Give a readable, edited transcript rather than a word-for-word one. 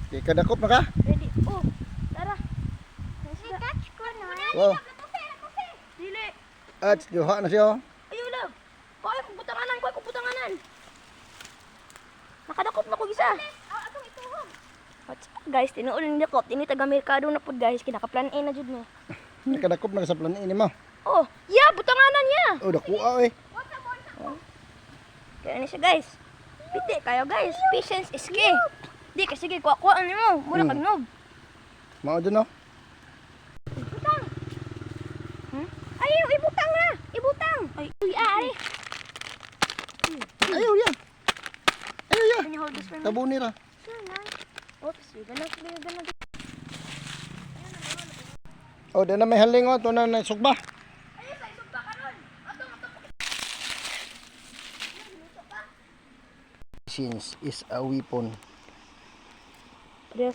Di ka dakop na ka? Ready? Oh, tara. Catch ko no. Wow. Dili. At duha na siya. Ayaw lang. Kuha ko butanganan, kuha ko butanganan. Nakadakop na ko isa. Atong ituhog. What's up, guys? Tinuulan niya ko. Tini taga-merkado na po, guys. Kinaka-plan A na jud mo. Di ka dakop na ka sa planin mo. Oh, yeah, butanganan niya. Oh, dakuha eh. Kaya ni siya, guys. Piti kayo, guys. Patience is key. Di kasi sige, kuha-kuhaan niyo mo. Mura kag nog. Mao dun oh. Ibutang. Ay, ibutang na. Ibutang. Ay, uy, ari. Ayaw ya. Ayaw ya. Can you hold this for me? Tabuni ra. Sure, nan. Oops, ganun. Oh, di na may halingot. Ito na sugba. Since is a weapon. Yes.